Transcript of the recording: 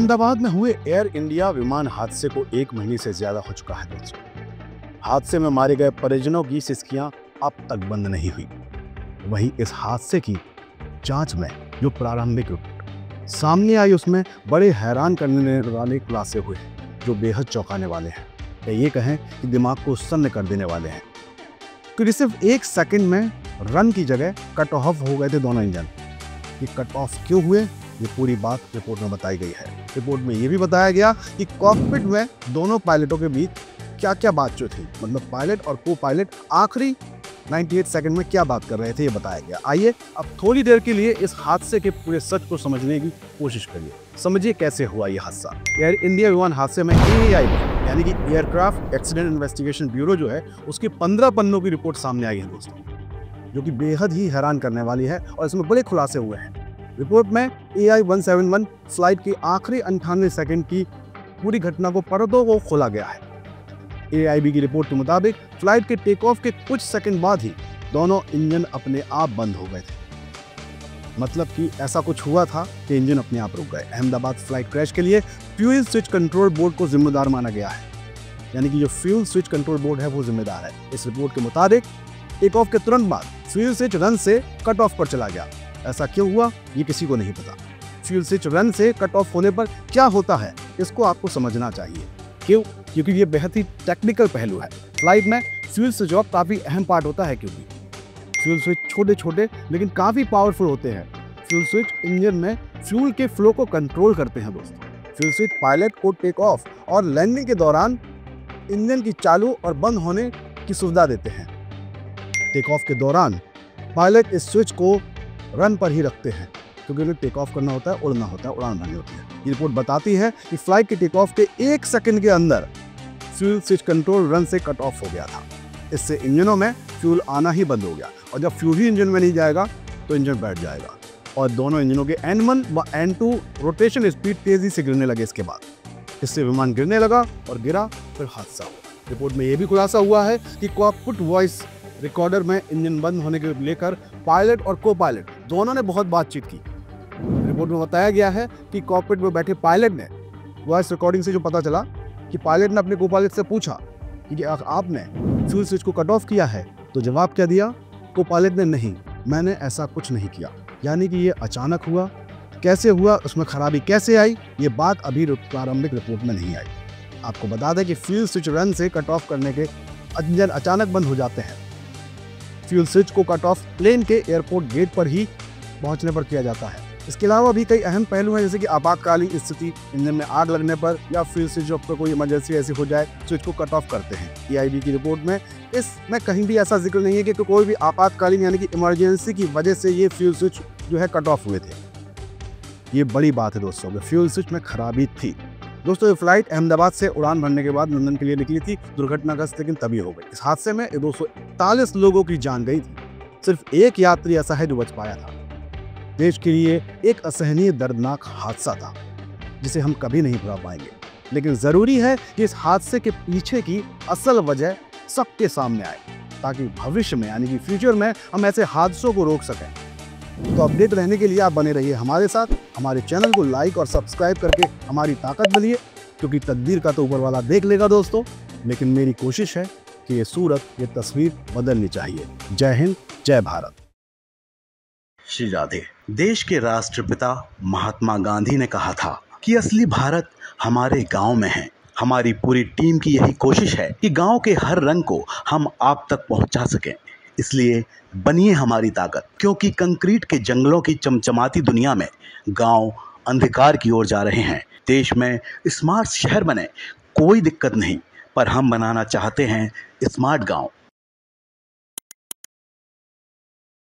अहमदाबाद में हुए air India विमान हादसे को 1 महीने से ज्यादा हो चुका है दोस्तों। हादसे में मारे गए परिजनों की सिसकियां अब तक बंद नहीं हुई। वहीं इस हादसे की जांच में जो प्रारंभिक रिपोर्ट सामने आई उसमें बड़े हैरान करने वाले खुलासे हुए हैं जो बेहद चौंकाने वाले हैं, या ये कहें कि दिमाग को सन्न कर देने वाले हैं। क्योंकि सिर्फ 1 सेकंड में रन की जगह कट ऑफ हो गए थे दोनों इंजन। ये कट ऑफ क्यों हुए, ये पूरी बात रिपोर्ट में बताई गई है। रिपोर्ट में ये भी बताया गया कि कॉकपिट में दोनों पायलटों के बीच क्या क्या बातचीत थी, मतलब पायलट और को पायलट आखिरी 98 सेकंड में क्या बात कर रहे थे, ये बताया गया। आइए अब थोड़ी देर के लिए इस हादसे के पूरे सच को समझने की कोशिश करिए। समझिए कैसे हुआ ये हादसा। एयर इंडिया विमान हादसे में AAI यानी कि एयरक्राफ्ट एक्सीडेंट इन्वेस्टिगेशन ब्यूरो जो है उसकी 15 पन्नों की रिपोर्ट सामने आई है दोस्तों, जो कि बेहद ही हैरान करने वाली है और इसमें बड़े खुलासे हुए हैं। रिपोर्ट में AI-171 फ्लाइट की आखिरी 98 सेकंड की पूरी घटना को परतों को खोला गया है। AIB की रिपोर्ट के मुताबिक फ्लाइट के टेक ऑफ के कुछ सेकंड बाद ही दोनों इंजन अपने आप बंद हो गए थे। मतलब कि ऐसा कुछ हुआ था कि इंजन अपने आप रुक गए। अहमदाबाद फ्लाइट क्रैश के लिए फ्यूल स्विच कंट्रोल बोर्ड को जिम्मेदार माना गया है, यानी कि जो फ्यूल स्विच कंट्रोल बोर्ड है वो जिम्मेदार है। इस रिपोर्ट के मुताबिक टेक ऑफ के तुरंत बाद फ्यूल स्विच रन से कट ऑफ पर चला गया। ऐसा क्यों हुआ ये किसी को नहीं पता। फ्यूल स्विच रन से कट ऑफ होने पर क्या होता है इसको आपको समझना चाहिए। क्यों? क्योंकि ये बेहद ही टेक्निकल पहलू है। फ्लाइट में फ्यूल स्विच ऑफ काफी अहम पार्ट होता है, क्योंकि फ्यूल स्विच छोटे छोटे लेकिन काफी पावरफुल होते हैं। फ्यूल स्विच इंजन में फ्यूल के फ्लो को कंट्रोल करते हैं दोस्तों। फ्यूल स्विच पायलट को टेक ऑफ और लैंडिंग के दौरान इंजन की चालू और बंद होने की सुविधा देते हैं। टेक ऑफ के दौरान पायलट इस स्विच को रन पर ही रखते हैं, क्योंकि उन्हें टेक ऑफ करना होता है, उड़ना होता है, उड़ान भरनी होती है। ये रिपोर्ट बताती है कि फ्लाइट के टेक ऑफ के 1 सेकंड के अंदर फ्यूल स्विच कंट्रोल रन से कट ऑफ हो गया था। इससे इंजनों में फ्यूल आना ही बंद हो गया, और जब फ्यूल ही इंजन में नहीं जाएगा तो इंजन बैठ जाएगा और दोनों इंजनों के N1 व N2 रोटेशन स्पीड तेजी से गिरने लगे। इसके बाद इससे विमान गिरने लगा और गिरा, फिर हादसा हुआ। रिपोर्ट में यह भी खुलासा हुआ है कि कॉकपिट वॉइस रिकॉर्डर में इंजन बंद होने को लेकर पायलट और को पायलट दोनों ने बहुत बातचीत की। रिपोर्ट में बताया गया है कि कॉकपिट में बैठे पायलट ने वॉइस रिकॉर्डिंग से जो पता चला कि पायलट ने अपने को पायलट से पूछा कि आपने फ्यूल स्विच को कट ऑफ किया है, तो जवाब क्या दिया? को पायलट ने नहीं, मैंने ऐसा कुछ नहीं किया। यानी कि ये अचानक हुआ। कैसे हुआ, उसमें खराबी कैसे आई, ये बात अभी प्रारंभिक रिपोर्ट में नहीं आई। आपको बता दें कि फ्यूल स्विच रन से कट ऑफ करने के इंजन अचानक बंद हो जाते हैं। फ्यूल स्विच को कट ऑफ प्लेन के एयरपोर्ट गेट पर ही पहुंचने पर किया जाता है। इसके अलावा भी कई अहम पहलू हैं, जैसे कि आपातकालीन स्थिति, इंजन में आग लगने पर या फ्यूल स्विच पर कोई इमरजेंसी ऐसी हो जाए, स्विच को कट ऑफ करते हैं। AIB की रिपोर्ट में इसमें कहीं भी ऐसा जिक्र नहीं है कि कोई भी आपातकालीन यानी कि इमरजेंसी की वजह से ये फ्यूल स्विच जो है कट ऑफ हुए थे। ये बड़ी बात है दोस्तों, फ्यूल स्विच में खराबी थी। दोस्तों ये फ्लाइट अहमदाबाद से उड़ान भरने के बाद लंदन के लिए निकली थी, दुर्घटनाग्रस्त लेकिन तभी हो गई। इस हादसे में 241 लोगों की जान गई थी। सिर्फ एक यात्री ऐसा है जो बच पाया था। देश के लिए एक असहनीय दर्दनाक हादसा था जिसे हम कभी नहीं भुला पाएंगे, लेकिन जरूरी है कि इस हादसे के पीछे की असल वजह सबके सामने आए, ताकि भविष्य में यानी कि फ्यूचर में हम ऐसे हादसों को रोक सकें। तो अपडेट रहने के लिए आप बने रहिए हमारे साथ। हमारे चैनल को लाइक और सब्सक्राइब करके हमारी ताकत बनिए, क्योंकि तकदीर का तो ऊपर वाला देख लेगा दोस्तों, लेकिन मेरी कोशिश है कि ये सूरत, ये तस्वीर बदलनी चाहिए। जय हिंद, जय भारत। श्री राधे। देश के राष्ट्रपिता महात्मा गांधी ने कहा था कि असली भारत हमारे गांव में है। हमारी पूरी टीम की यही कोशिश है कि गांव के हर रंग को हम आप तक पहुंचा सकें। इसलिए बनिए हमारी ताकत, क्योंकि कंक्रीट के जंगलों की चमचमाती दुनिया में गांव अंधकार की ओर जा रहे हैं। देश में स्मार्ट शहर बने, कोई दिक्कत नहीं, पर हम बनाना चाहते हैं स्मार्ट गांव।